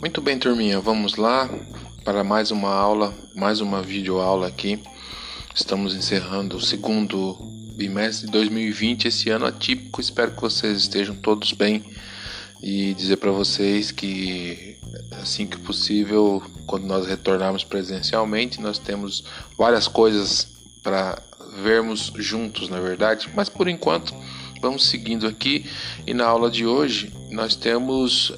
Muito bem, turminha, vamos lá para mais uma aula, mais uma videoaula aqui. Estamos encerrando o segundo bimestre de 2020, esse ano atípico. Espero que vocês estejam todos bem e dizer para vocês que assim que possível, quando nós retornarmos presencialmente, nós temos várias coisas para vermos juntos, na verdade, mas por enquanto vamos seguindo aqui. E na aula de hoje nós temos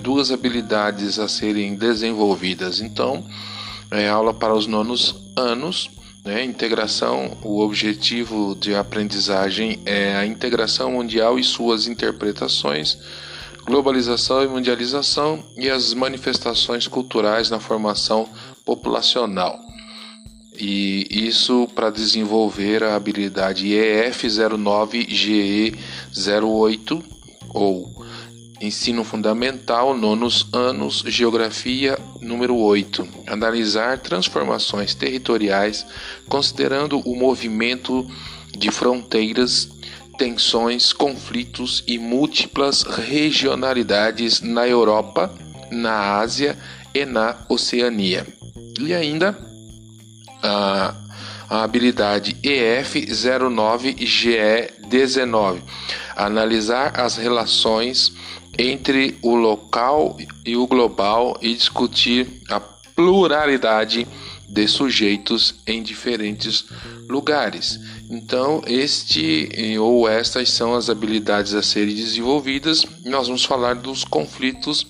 duas habilidades a serem desenvolvidas. Então, aula para os nonos anos, né? Integração. O objetivo de aprendizagem é a integração mundial e suas interpretações, globalização e mundialização e as manifestações culturais na formação populacional. E isso para desenvolver a habilidade EF09-GE08 ou Ensino Fundamental, nonos anos, Geografia número 8. Analisar transformações territoriais considerando o movimento de fronteiras, tensões, conflitos e múltiplas regionalidades na Europa, na Ásia e na Oceania. E ainda a habilidade EF09-GE19. Analisar as relações entre o local e o global e discutir a pluralidade de sujeitos em diferentes lugares. Então, estas são as habilidades a serem desenvolvidas. Nós vamos falar dos conflitos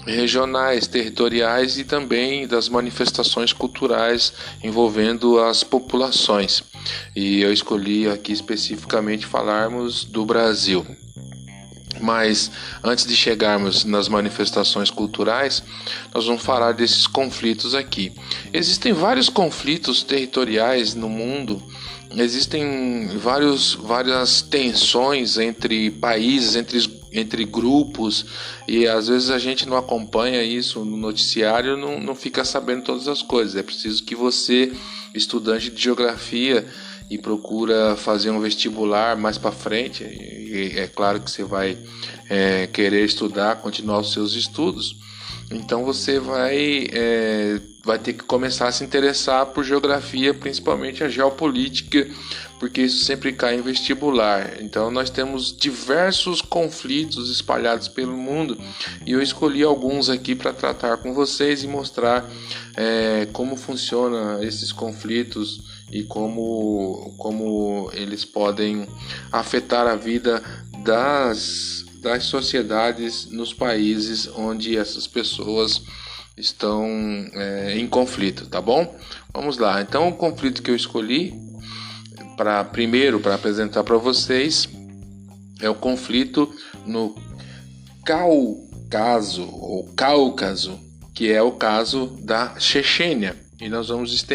regionais, territoriais e também das manifestações culturais envolvendo as populações. E eu escolhi aqui especificamente falarmos do Brasil. Mas antes de chegarmos nas manifestações culturais, nós vamos falar desses conflitos aqui. Existem vários conflitos territoriais no mundo, existem várias tensões entre países, entre grupos, e às vezes a gente não acompanha isso no noticiário, não fica sabendo todas as coisas. É preciso que você, estudante de geografia, e procura fazer um vestibular mais para frente, e é claro que você vai querer estudar, continuar os seus estudos, então você vai ter que começar a se interessar por geografia, principalmente a geopolítica, porque isso sempre cai em vestibular. Então nós temos diversos conflitos espalhados pelo mundo e eu escolhi alguns aqui para tratar com vocês e mostrar como funcionam esses conflitos e como eles podem afetar a vida das sociedades nos países onde essas pessoas estão em conflito, tá bom? Vamos lá. Então, o conflito que eu escolhi para apresentar para vocês é o conflito no Cáucaso, que é o caso da Chechênia. E nós vamos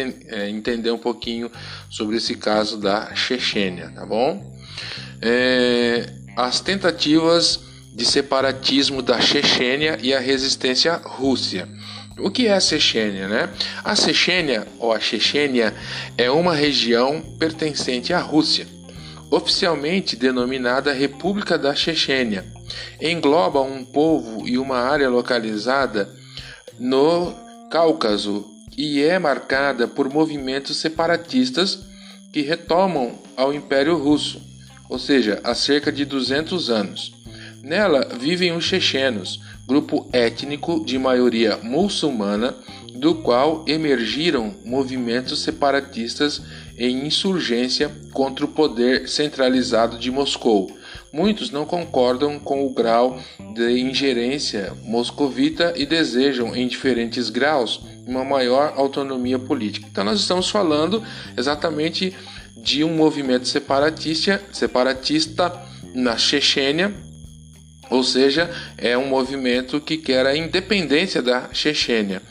entender um pouquinho sobre esse caso da Chechênia, tá bom? As tentativas de separatismo da Chechênia e a resistência Rússia. O que é a Chechênia, né? A Chechênia, ou a Chechênia, é uma região pertencente à Rússia, oficialmente denominada República da Chechênia. Engloba um povo e uma área localizada no Cáucaso e é marcada por movimentos separatistas que retomam ao Império Russo, ou seja, há cerca de 200 anos. Nela vivem os chechenos, grupo étnico de maioria muçulmana, do qual emergiram movimentos separatistas em insurgência contra o poder centralizado de Moscou. Muitos não concordam com o grau de ingerência moscovita e desejam, em diferentes graus, uma maior autonomia política. Então nós estamos falando exatamente de um movimento separatista na Chechênia, ou seja, é um movimento que quer a independência da Chechênia.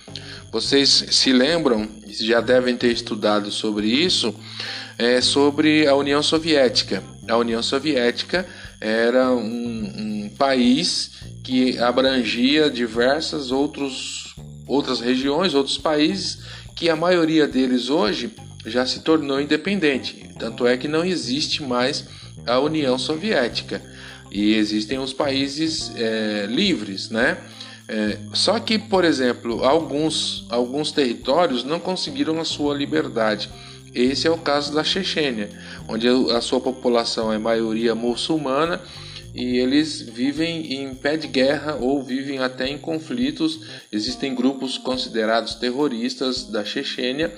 Vocês se lembram, já devem ter estudado sobre isso, sobre a União Soviética. A União Soviética era um país que abrangia diversas outras regiões, outros países que a maioria deles hoje já se tornou independente. Tanto é que não existe mais a União Soviética e existem os países livres, né? Só que, por exemplo, alguns territórios não conseguiram a sua liberdade. Esse é o caso da Chechênia, onde a sua população é maioria muçulmana e eles vivem em pé de guerra ou vivem até em conflitos. Existem grupos considerados terroristas da Chechênia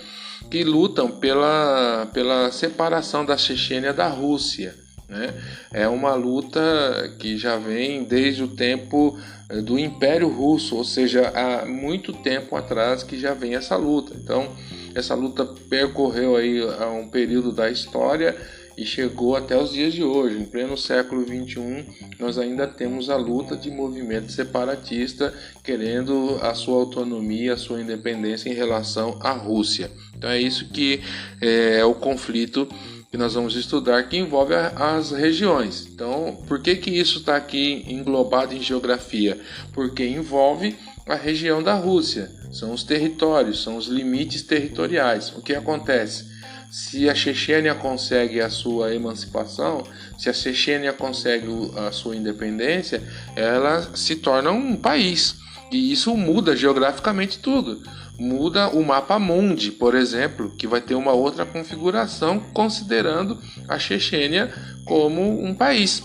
que lutam pela separação da Chechênia da Rússia, né? É uma luta que já vem desde o tempo do Império Russo, ou seja, há muito tempo atrás que já vem essa luta. Então, essa luta percorreu aí um período da história e chegou até os dias de hoje. Em pleno século XXI, nós ainda temos a luta de movimento separatista querendo a sua autonomia, a sua independência em relação à Rússia. Então é isso que é o conflito que nós vamos estudar, que envolve as regiões. Então, por que isso está aqui englobado em geografia? Porque envolve a região da Rússia, são os territórios, são os limites territoriais. O que acontece? Se a Chechênia consegue a sua emancipação, se a Chechênia consegue a sua independência, ela se torna um país. E isso muda geograficamente tudo. Muda o mapa mundi, por exemplo, que vai ter uma outra configuração considerando a Chechênia como um país.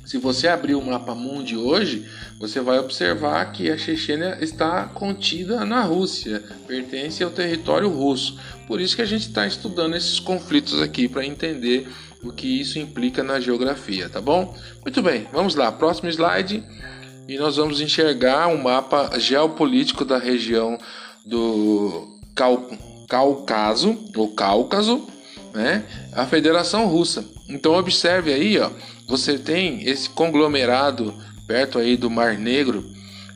Se você abrir o mapa mundi hoje, você vai observar que a Chechênia está contida na Rússia, pertence ao território russo. Por isso que a gente está estudando esses conflitos aqui, para entender o que isso implica na geografia, tá bom? Muito bem, vamos lá, próximo slide. E nós vamos enxergar um mapa geopolítico da região do Cáucaso, né? A Federação Russa. Então observe aí, ó, você tem esse conglomerado perto aí do Mar Negro,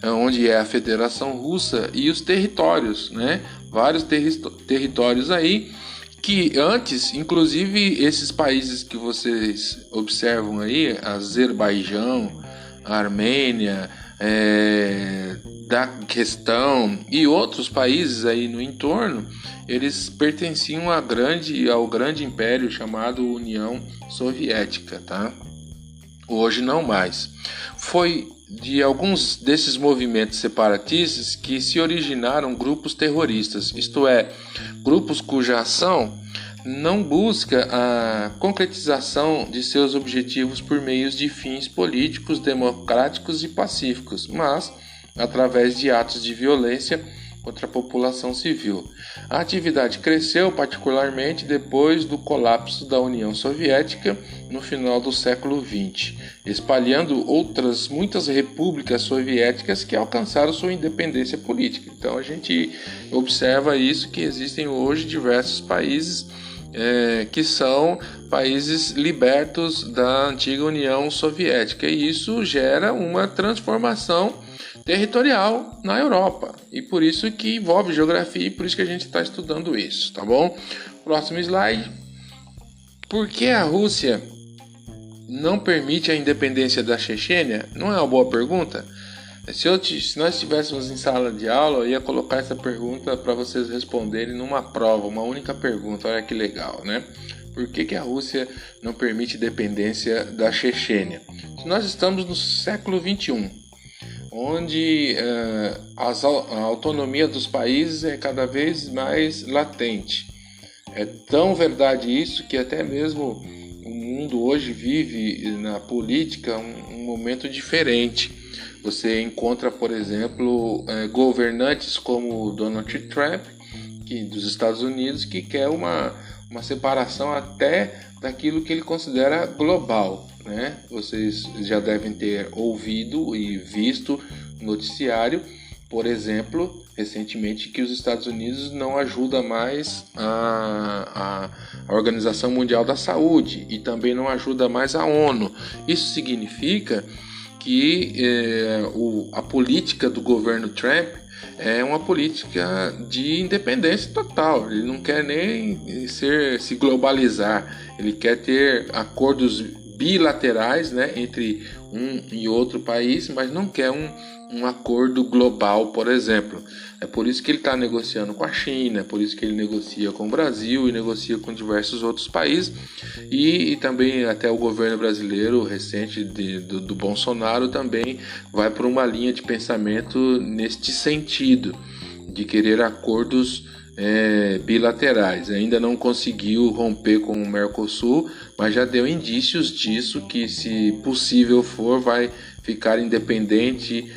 onde é a Federação Russa, e os territórios, né? Vários territórios aí que antes, inclusive esses países que vocês observam aí, Azerbaijão, Armênia, Daguestão e outros países aí no entorno, eles pertenciam ao grande império chamado União Soviética, tá? Hoje não mais. Foi de alguns desses movimentos separatistas que se originaram grupos terroristas, isto é, grupos cuja ação não busca a concretização de seus objetivos por meios de fins políticos, democráticos e pacíficos, mas através de atos de violência contra a população civil. A atividade cresceu particularmente depois do colapso da União Soviética no final do século XX, espalhando muitas repúblicas soviéticas que alcançaram sua independência política. Então a gente observa isso, que existem hoje diversos países que são países libertos da antiga União Soviética, e isso gera uma transformação territorial na Europa, e por isso que envolve geografia, e por isso que a gente está estudando isso, tá bom? Próximo slide. Por que a Rússia não permite a independência da Chechênia? Não é uma boa pergunta? Se nós estivéssemos em sala de aula, eu ia colocar essa pergunta para vocês responderem numa prova, uma única pergunta. Olha que legal, né? Por que a Rússia não permite independência da Chechênia? Nós estamos no século XXI, onde a autonomia dos países é cada vez mais latente. É tão verdade isso que até mesmo o mundo hoje vive na política um momento diferente. Você encontra, por exemplo, governantes como Donald Trump, dos Estados Unidos, que quer uma separação até daquilo que ele considera global, né? Vocês já devem ter ouvido e visto no noticiário, por exemplo, recentemente, que os Estados Unidos não ajudam mais a Organização Mundial da Saúde e também não ajuda mais a ONU. Isso significa que a política do governo Trump é uma política de independência total. Ele não quer nem se globalizar, ele quer ter acordos bilaterais, né, entre um e outro país, mas não quer um acordo global, por exemplo. É por isso que ele está negociando com a China, é por isso que ele negocia com o Brasil e negocia com diversos outros países, e também até o governo brasileiro recente do Bolsonaro também vai por uma linha de pensamento neste sentido, de querer acordos bilaterais. Ainda não conseguiu romper com o Mercosul, mas já deu indícios disso, que se possível for, vai ficar independente,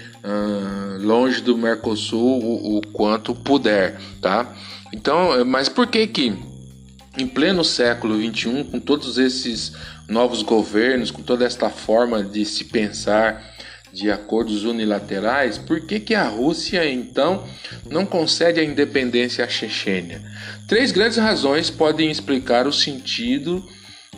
longe do Mercosul o quanto puder, tá? Então, mas por que em pleno século XXI, com todos esses novos governos, com toda esta forma de se pensar de acordos unilaterais, por que a Rússia, então, não concede a independência à Chechênia? 3 grandes razões podem explicar o sentido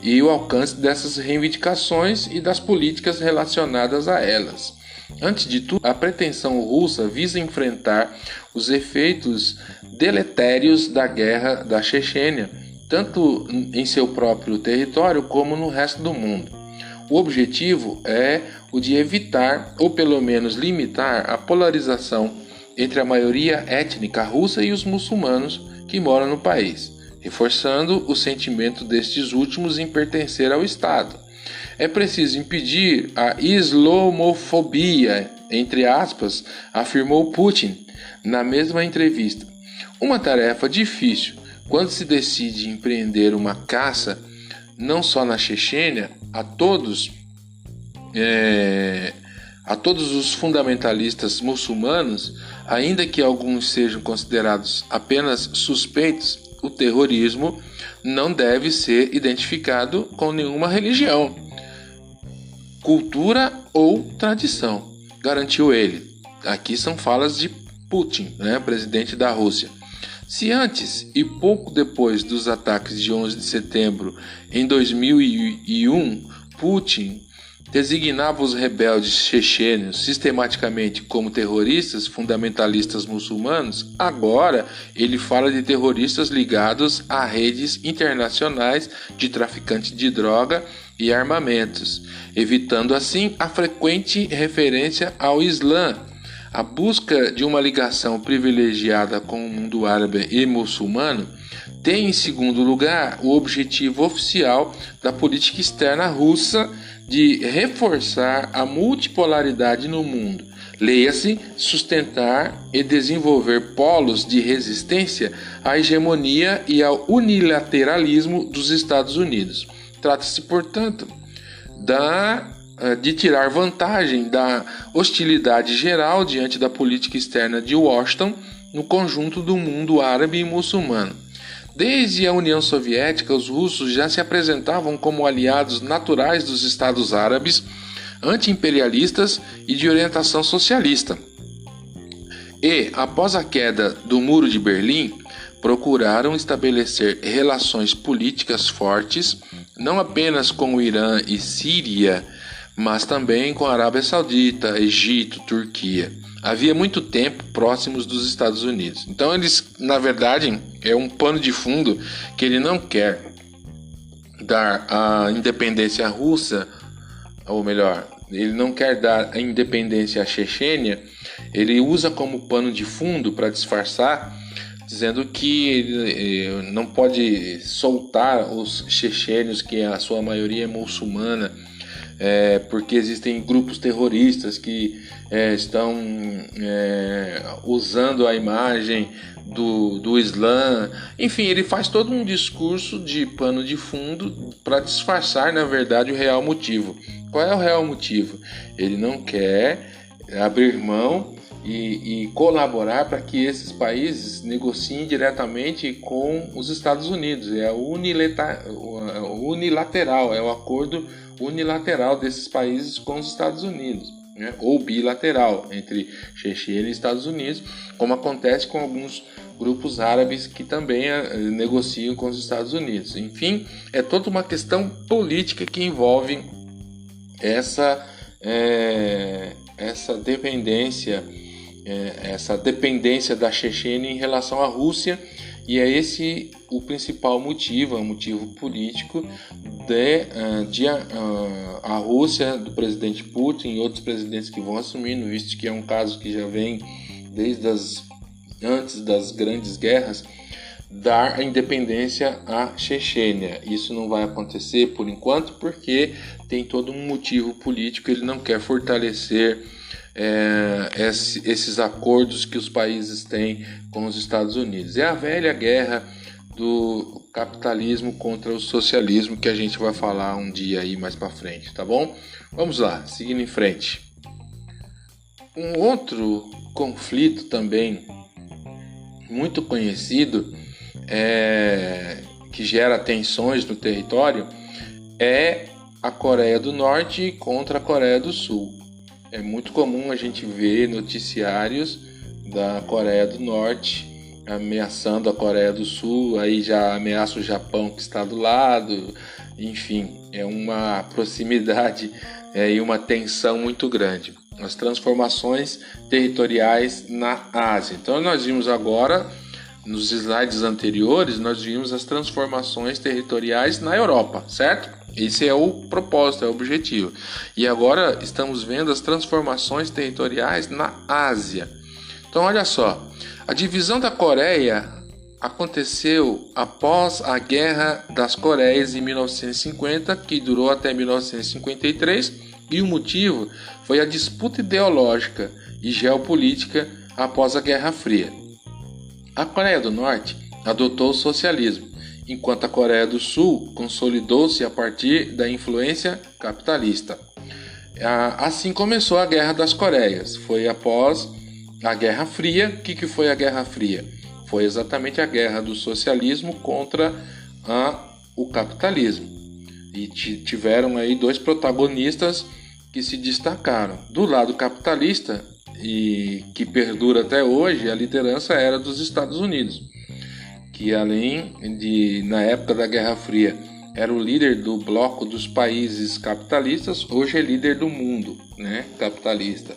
e o alcance dessas reivindicações e das políticas relacionadas a elas. Antes de tudo, a pretensão russa visa enfrentar os efeitos deletérios da guerra da Chechênia, tanto em seu próprio território como no resto do mundo. O objetivo é o de evitar, ou pelo menos limitar, a polarização entre a maioria étnica russa e os muçulmanos que moram no país, reforçando o sentimento destes últimos em pertencer ao Estado. É preciso impedir a islamofobia, entre aspas, afirmou Putin na mesma entrevista. Uma tarefa difícil quando se decide empreender uma caça não só na Chechênia, a todos os fundamentalistas muçulmanos, ainda que alguns sejam considerados apenas suspeitos, o terrorismo não deve ser identificado com nenhuma religião, cultura ou tradição, garantiu ele. Aqui são falas de Putin, presidente da Rússia. Se antes e pouco depois dos ataques de 11 de setembro em 2001, Putin designava os rebeldes chechênios sistematicamente como terroristas fundamentalistas muçulmanos, agora ele fala de terroristas ligados a redes internacionais de traficantes de droga e armamentos, evitando assim a frequente referência ao Islã. A busca de uma ligação privilegiada com o mundo árabe e muçulmano tem, em segundo lugar, o objetivo oficial da política externa russa de reforçar a multipolaridade no mundo. Leia-se, sustentar e desenvolver polos de resistência à hegemonia e ao unilateralismo dos Estados Unidos. Trata-se, portanto, de tirar vantagem da hostilidade geral diante da política externa de Washington no conjunto do mundo árabe e muçulmano. Desde a União Soviética, os russos já se apresentavam como aliados naturais dos Estados Árabes, anti-imperialistas e de orientação socialista. E, após a queda do Muro de Berlim, procuraram estabelecer relações políticas fortes, não apenas com o Irã e Síria, mas também com a Arábia Saudita, Egito, Turquia. Havia muito tempo próximos dos Estados Unidos. Então eles, na verdade, é um pano de fundo que ele não quer dar a independência russa, ou melhor, ele não quer dar a independência à Chechênia, ele usa como pano de fundo para disfarçar, dizendo que ele não pode soltar os chechênios, que a sua maioria é muçulmana, porque existem grupos terroristas que estão usando a imagem do Islã. Enfim, ele faz todo um discurso de pano de fundo para disfarçar, na verdade, o real motivo. Qual é o real motivo? Ele não quer abrir mão e colaborar para que esses países negociem diretamente com os Estados Unidos. É unilateral, é o acordo unilateral desses países com os Estados Unidos, ou bilateral entre Chechênia e Estados Unidos, como acontece com alguns grupos árabes que também negociam com os Estados Unidos. Enfim, é toda uma questão política que envolve essa dependência essa dependência da Chechênia em relação à Rússia, e é esse o principal motivo, é um motivo político de a Rússia, do presidente Putin e outros presidentes que vão assumindo, visto que é um caso que já vem desde antes das grandes guerras, dar a independência à Chechênia. Isso não vai acontecer por enquanto porque tem todo um motivo político, ele não quer fortalecer esses acordos que os países têm com os Estados Unidos. É a velha guerra do capitalismo contra o socialismo que a gente vai falar um dia aí mais para frente, tá bom? Vamos lá, seguindo em frente. Um outro conflito também muito conhecido, que gera tensões no território, é a Coreia do Norte contra a Coreia do Sul. É muito comum a gente ver noticiários da Coreia do Norte ameaçando a Coreia do Sul, aí já ameaça o Japão que está do lado, enfim, é uma proximidade e uma tensão muito grande. As transformações territoriais na Ásia. Então nós vimos agora, nos slides anteriores, nós vimos as transformações territoriais na Europa, certo? Esse é o propósito, é o objetivo. E agora estamos vendo as transformações territoriais na Ásia. Então olha só, a divisão da Coreia aconteceu após a Guerra das Coreias em 1950, que durou até 1953, e o motivo foi a disputa ideológica e geopolítica após a Guerra Fria. A Coreia do Norte adotou o socialismo, enquanto a Coreia do Sul consolidou-se a partir da influência capitalista. Assim começou a Guerra das Coreias. Foi após a Guerra Fria. O que foi a Guerra Fria? Foi exatamente a guerra do socialismo contra o capitalismo. E tiveram aí dois protagonistas que se destacaram. Do lado capitalista, e que perdura até hoje, a liderança era dos Estados Unidos, que além de, na época da Guerra Fria, era o líder do bloco dos países capitalistas, hoje é líder do mundo, né, capitalista.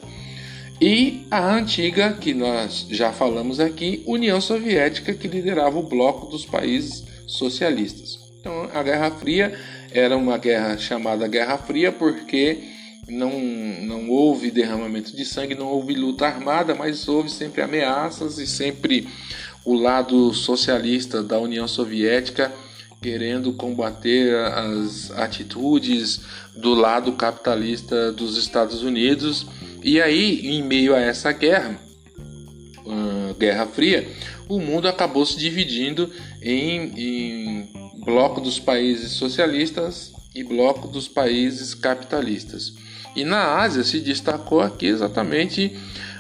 E a antiga, que nós já falamos aqui, União Soviética, que liderava o bloco dos países socialistas. Então a Guerra Fria era uma guerra chamada Guerra Fria porque não houve derramamento de sangue, não houve luta armada, mas houve sempre ameaças e sempre o lado socialista da União Soviética querendo combater as atitudes do lado capitalista dos Estados Unidos. E aí, em meio a essa guerra, Guerra Fria, o mundo acabou se dividindo em bloco dos países socialistas e bloco dos países capitalistas. E na Ásia se destacou aqui exatamente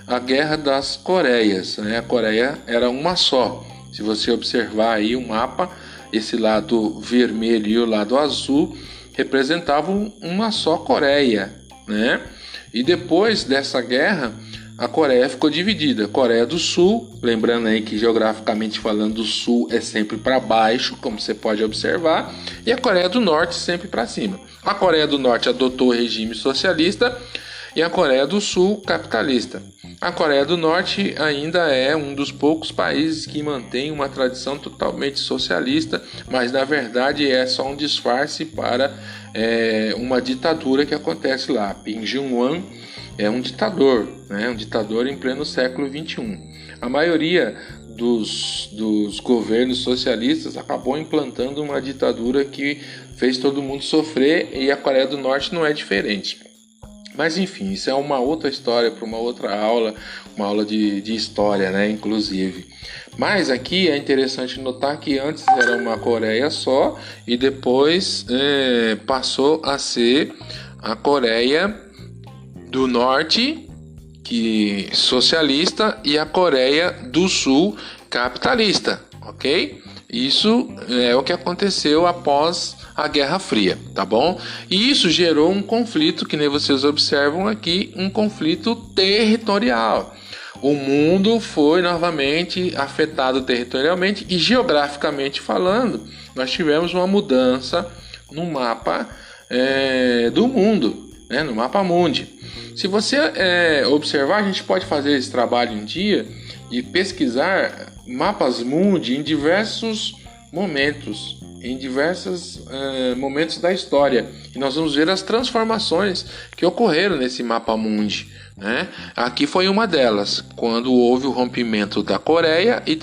a Guerra das Coreias, né? A Coreia era uma só. Se você observar aí o mapa, esse lado vermelho e o lado azul representavam uma só Coreia, né? E depois dessa guerra, a Coreia ficou dividida. A Coreia do Sul, lembrando aí que geograficamente falando, o Sul é sempre para baixo, como você pode observar, e a Coreia do Norte sempre para cima. A Coreia do Norte adotou o regime socialista e a Coreia do Sul capitalista. A Coreia do Norte ainda é um dos poucos países que mantém uma tradição totalmente socialista, mas na verdade é só um disfarce para uma ditadura que acontece lá. Kim Jong-un é um ditador, né? Um ditador em pleno século XXI. A maioria dos governos socialistas acabou implantando uma ditadura que fez todo mundo sofrer, e a Coreia do Norte não é diferente. Mas enfim, isso é uma outra história para uma outra aula, uma aula de história, né, inclusive. Mas aqui é interessante notar que antes era uma Coreia só e depois passou a ser a Coreia do Norte, que socialista, e a Coreia do Sul capitalista, ok? Isso é o que aconteceu após a Guerra Fria, tá bom? E isso gerou um conflito, que nem vocês observam aqui, um conflito territorial. O mundo foi novamente afetado territorialmente e geograficamente falando, nós tivemos uma mudança no mapa do mundo. né, no Mapa Mundi. Se você observar, a gente pode fazer esse trabalho um dia de pesquisar mapas mundi em diversos momentos, momentos da história. E nós vamos ver as transformações que ocorreram nesse mapa mundi, né? Aqui foi uma delas, quando houve o rompimento da Coreia e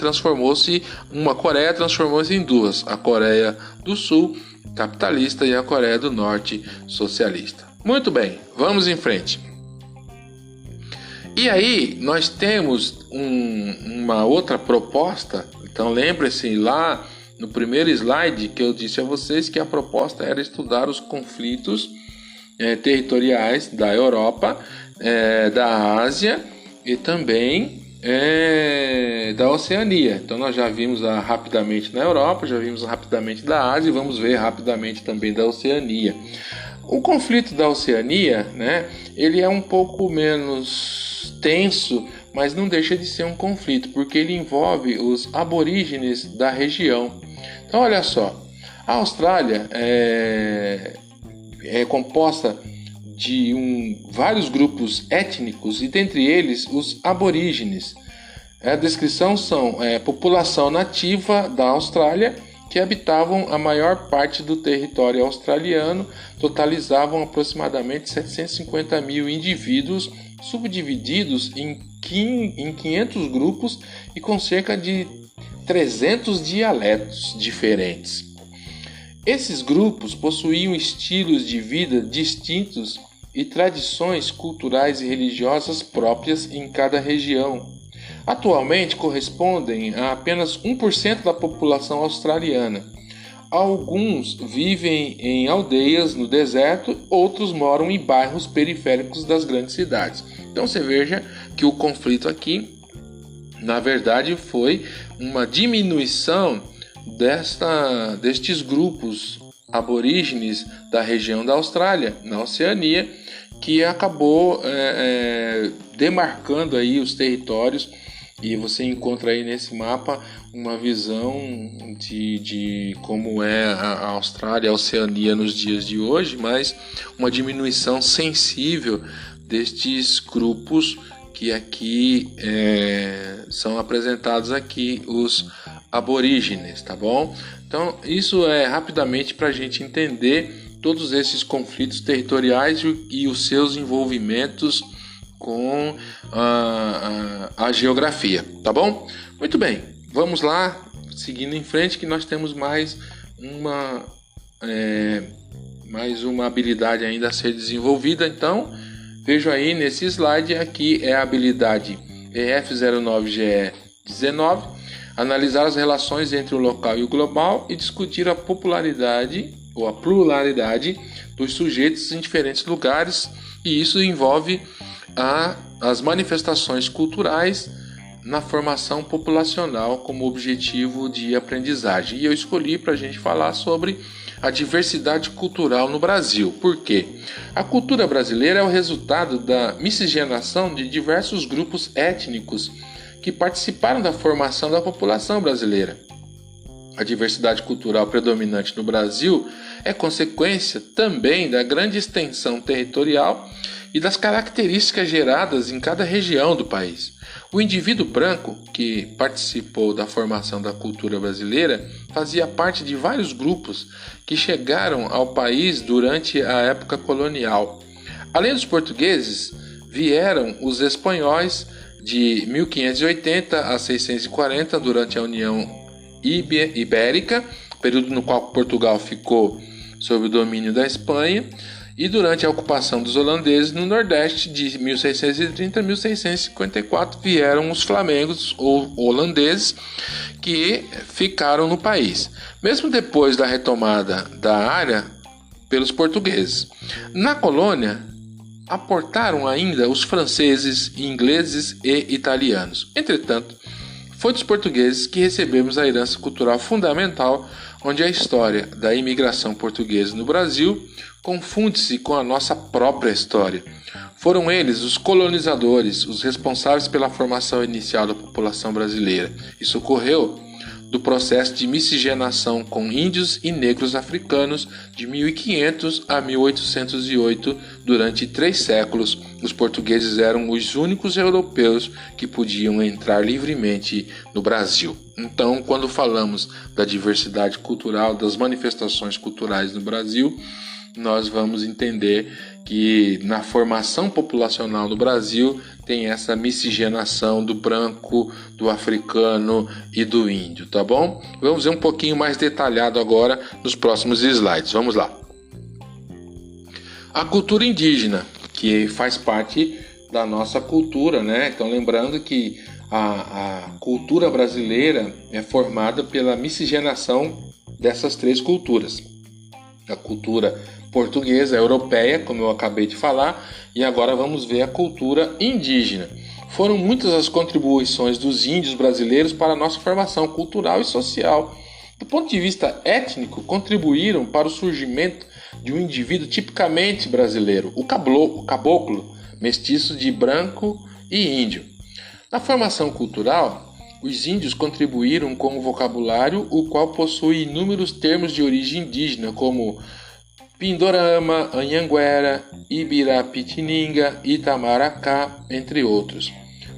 uma Coreia transformou-se em duas: a Coreia do Sul, capitalista, e a Coreia do Norte, socialista. Muito bem, vamos em frente. E aí nós temos uma outra proposta. Então lembre-se lá no primeiro slide que eu disse a vocês que a proposta era estudar os conflitos territoriais da Europa, da Ásia e também da Oceania. Então nós já vimos rapidamente na Europa, já vimos rapidamente da Ásia e vamos ver rapidamente também da Oceania. O conflito da Oceania, né, ele é um pouco menos tenso, mas não deixa de ser um conflito, porque ele envolve os aborígenes da região. Então olha só, a Austrália é composta de vários grupos étnicos e dentre eles os aborígenes. A descrição são população nativa da Austrália que habitavam a maior parte do território australiano, totalizavam aproximadamente 750 mil indivíduos, subdivididos em 500 grupos e com cerca de 300 dialetos diferentes. Esses grupos possuíam estilos de vida distintos e tradições culturais e religiosas próprias em cada região. Atualmente correspondem a apenas 1% da população australiana. Alguns vivem em aldeias no deserto, outros moram em bairros periféricos das grandes cidades. Então você veja que o conflito aqui, na verdade, foi uma diminuição destes grupos aborígenes da região da Austrália, na Oceania, que acabou demarcando aí os territórios. E você encontra aí nesse mapa uma visão de como é a Austrália, a Oceania nos dias de hoje, mas uma diminuição sensível destes grupos que aqui são apresentados aqui, os aborígenes, tá bom? Então isso é rapidamente para a gente entender todos esses conflitos territoriais e os seus envolvimentos com a geografia, tá bom? Muito bem, vamos lá, seguindo em frente, que nós temos mais uma habilidade ainda a ser desenvolvida. Então, vejo aí nesse slide, aqui é a habilidade EF09GE19, analisar as relações entre o local e o global e discutir a popularidade ou a pluralidade dos sujeitos em diferentes lugares, e isso envolve as manifestações culturais na formação populacional como objetivo de aprendizagem. E eu escolhi para a gente falar sobre a diversidade cultural no Brasil. Por quê? A cultura brasileira é o resultado da miscigenação de diversos grupos étnicos que participaram da formação da população brasileira. A diversidade cultural predominante no Brasil é consequência também da grande extensão territorial e das características geradas em cada região do país. O indivíduo branco que participou da formação da cultura brasileira fazia parte de vários grupos que chegaram ao país durante a época colonial. Além dos portugueses, vieram os espanhóis de 1580 a 640 durante a União Ibérica, período no qual Portugal ficou sob o domínio da Espanha, e durante a ocupação dos holandeses no Nordeste de 1630 a 1654 vieram os flamengos ou holandeses que ficaram no país, mesmo depois da retomada da área pelos portugueses. Na colônia, aportaram ainda os franceses, ingleses e italianos. Entretanto, foi dos portugueses que recebemos a herança cultural fundamental, onde a história da imigração portuguesa no Brasil confunde-se com a nossa própria história. Foram eles, os colonizadores, os responsáveis pela formação inicial da população brasileira. Isso ocorreu do processo de miscigenação com índios e negros africanos de 1500 a 1808. Durante 3 séculos, os portugueses eram os únicos europeus que podiam entrar livremente no Brasil. Então, quando falamos da diversidade cultural, das manifestações culturais no Brasil, nós vamos entender que na formação populacional no Brasil tem essa miscigenação do branco, do africano e do índio, tá bom? Vamos ver um pouquinho mais detalhado agora nos próximos slides. Vamos lá. A cultura indígena, que faz parte da nossa cultura, né? Então, lembrando que a cultura brasileira é formada pela miscigenação dessas 3 culturas. A cultura portuguesa, europeia, como eu acabei de falar, e agora vamos ver a cultura indígena. Foram muitas as contribuições dos índios brasileiros para a nossa formação cultural e social. Do ponto de vista étnico, contribuíram para o surgimento de um indivíduo tipicamente brasileiro, o caboclo, mestiço de branco e índio. Na formação cultural, os índios contribuíram com o vocabulário, o qual possui inúmeros termos de origem indígena, como Pindorama, Anhanguera, Ibirapitininga, Itamaracá, entre outros.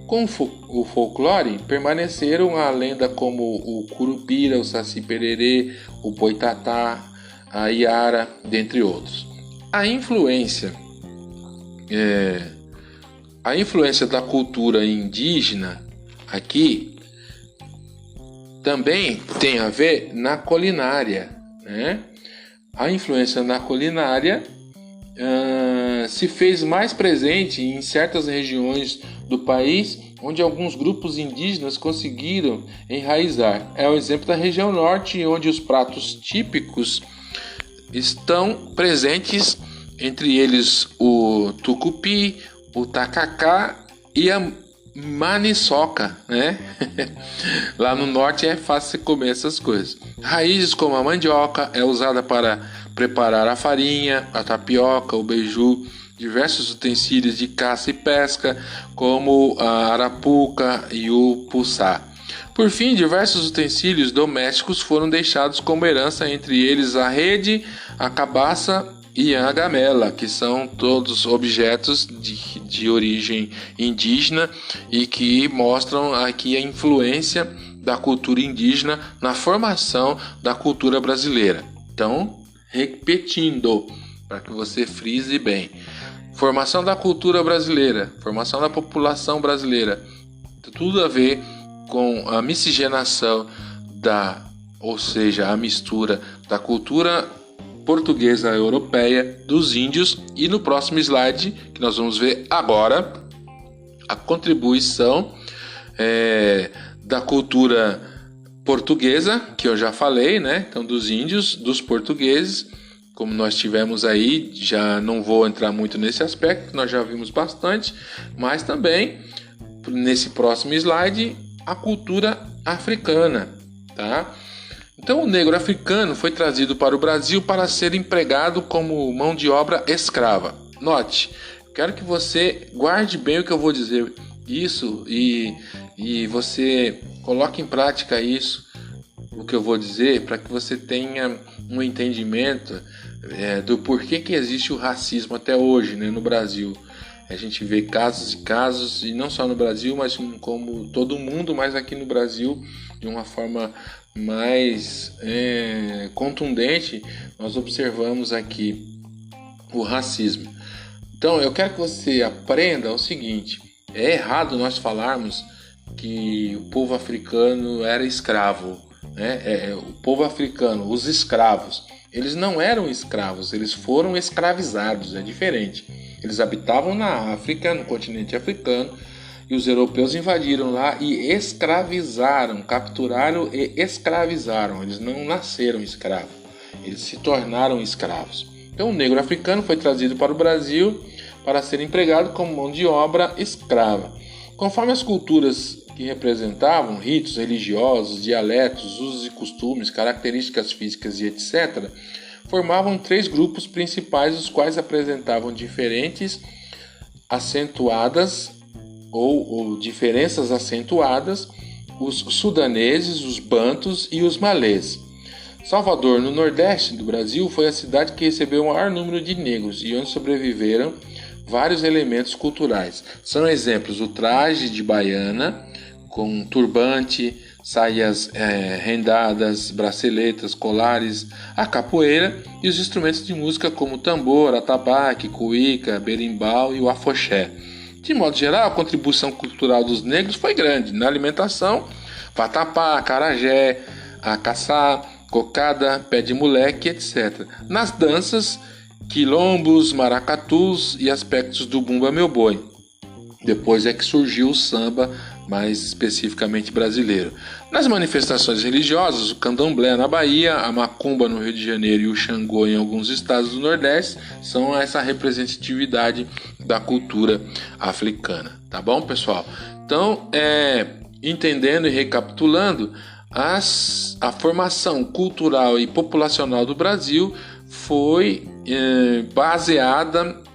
Com o folclore, permaneceram a lenda como o Curupira, o Saci-Pererê, o Boitatá, a Iara, dentre outros. A influência da cultura indígena aqui também tem a ver na culinária, né? A influência na culinária se fez mais presente em certas regiões do país, onde alguns grupos indígenas conseguiram enraizar. É o exemplo da região norte, onde os pratos típicos estão presentes, entre eles o tucupi, o tacacá e a maniçoca, né? Lá no norte é fácil comer essas coisas. Raízes como a mandioca é usada para preparar a farinha, a tapioca, o beiju, diversos utensílios de caça e pesca, como a arapuca e o puçá. Por fim, diversos utensílios domésticos foram deixados como herança, entre eles a rede, a cabaça e a gamela, que são todos objetos de origem indígena e que mostram aqui a influência da cultura indígena na formação da cultura brasileira. Então, repetindo, para que você frise bem: formação da cultura brasileira, formação da população brasileira, tudo a ver com a miscigenação ou seja, a mistura da cultura portuguesa europeia dos índios. E no próximo slide, que nós vamos ver agora, a contribuição da cultura portuguesa, que eu já falei, né? Então, dos índios, dos portugueses, como nós tivemos aí, já não vou entrar muito nesse aspecto, nós já vimos bastante, mas também, nesse próximo slide, a cultura africana, tá? Então, o negro africano foi trazido para o Brasil para ser empregado como mão de obra escrava. Note, quero que você guarde bem o que eu vou dizer isso e você coloque em prática isso, o que eu vou dizer, para que você tenha um entendimento do porquê que existe o racismo até hoje, né, no Brasil. A gente vê casos e casos, e não só no Brasil, mas como todo mundo, mas aqui no Brasil, de uma forma mais contundente, nós observamos aqui o racismo. Então, eu quero que você aprenda o seguinte: é errado nós falarmos que o povo africano era escravo, né? O povo africano, os escravos, eles não eram escravos, eles foram escravizados, é diferente. Eles habitavam na África, no continente africano, e os europeus invadiram lá e escravizaram, capturaram e escravizaram. Eles não nasceram escravos, eles se tornaram escravos. Então, o negro africano foi trazido para o Brasil para ser empregado como mão de obra escrava. Conforme as culturas que representavam, ritos religiosos, dialetos, usos e costumes, características físicas e etc., formavam 3 grupos principais, os quais apresentavam diferentes acentuadas ou diferenças acentuadas os sudaneses, os bantus e os malês. Salvador, no nordeste do Brasil, foi a cidade que recebeu o maior número de negros e onde sobreviveram vários elementos culturais. São exemplos o traje de baiana, com turbante, saias rendadas, braceletas, colares, a capoeira e os instrumentos de música como tambor, atabaque, cuíca, berimbau e o afoxé. De modo geral, a contribuição cultural dos negros foi grande na alimentação: vatapá, acarajé, acaçá, cocada, pé de moleque, etc. Nas danças, quilombos, maracatus e aspectos do bumba meu boi. Depois é que surgiu o samba, mais especificamente brasileiro. Nas manifestações religiosas, o candomblé na Bahia, a macumba no Rio de Janeiro e o xangô em alguns estados do Nordeste são essa representatividade da cultura africana. Tá bom, pessoal? Então, entendendo e recapitulando, a formação cultural e populacional do Brasil foi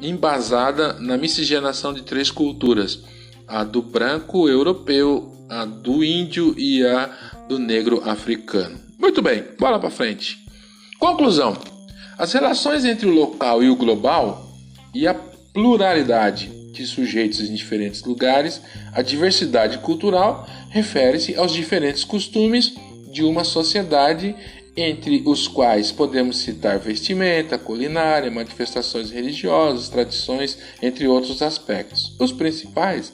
embasada na miscigenação de 3 culturas: a do branco europeu, a do índio e a do negro africano. Muito bem, bola para frente. Conclusão: as relações entre o local e o global e a pluralidade de sujeitos em diferentes lugares, a diversidade cultural refere-se aos diferentes costumes de uma sociedade, entre os quais podemos citar vestimenta, culinária, manifestações religiosas, tradições, entre outros aspectos. Os principais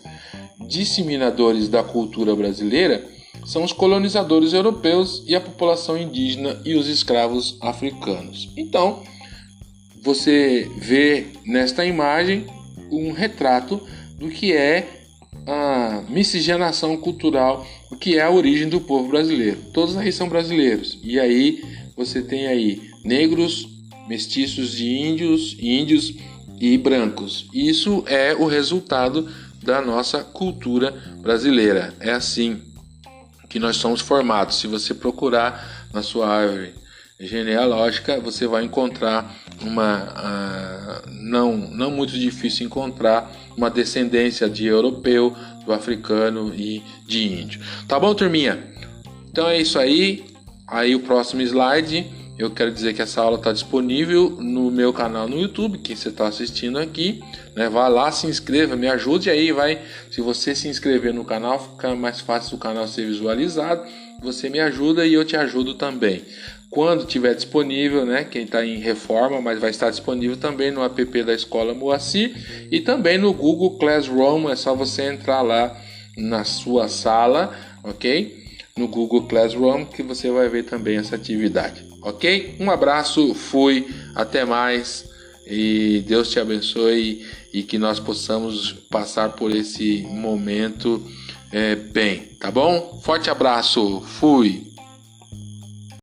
disseminadores da cultura brasileira são os colonizadores europeus e a população indígena e os escravos africanos. Então, você vê nesta imagem um retrato do que é a miscigenação cultural, o que é a origem do povo brasileiro. Todos aí são brasileiros. E aí você tem aí negros, mestiços de índios e brancos. Isso é o resultado da nossa cultura brasileira. É assim que nós somos formados. Se você procurar na sua árvore genealógica, você vai encontrar não muito difícil encontrar uma descendência de europeu, do africano e de índio. Tá bom, turminha? Então é isso aí. Aí o próximo slide, eu quero dizer que essa aula está disponível no meu canal no YouTube, que você está assistindo aqui, né? Vá lá, se inscreva, me ajude aí, vai. Se você se inscrever no canal, fica mais fácil o canal ser visualizado. Você me ajuda e eu te ajudo também. Quando estiver disponível, né, quem está em reforma, mas vai estar disponível também no app da Escola Moacir e também no Google Classroom. É só você entrar lá na sua sala, ok? No Google Classroom, que você vai ver também essa atividade, ok? Um abraço, fui, até mais e Deus te abençoe e que nós possamos passar por esse momento bem, tá bom? Forte abraço, fui!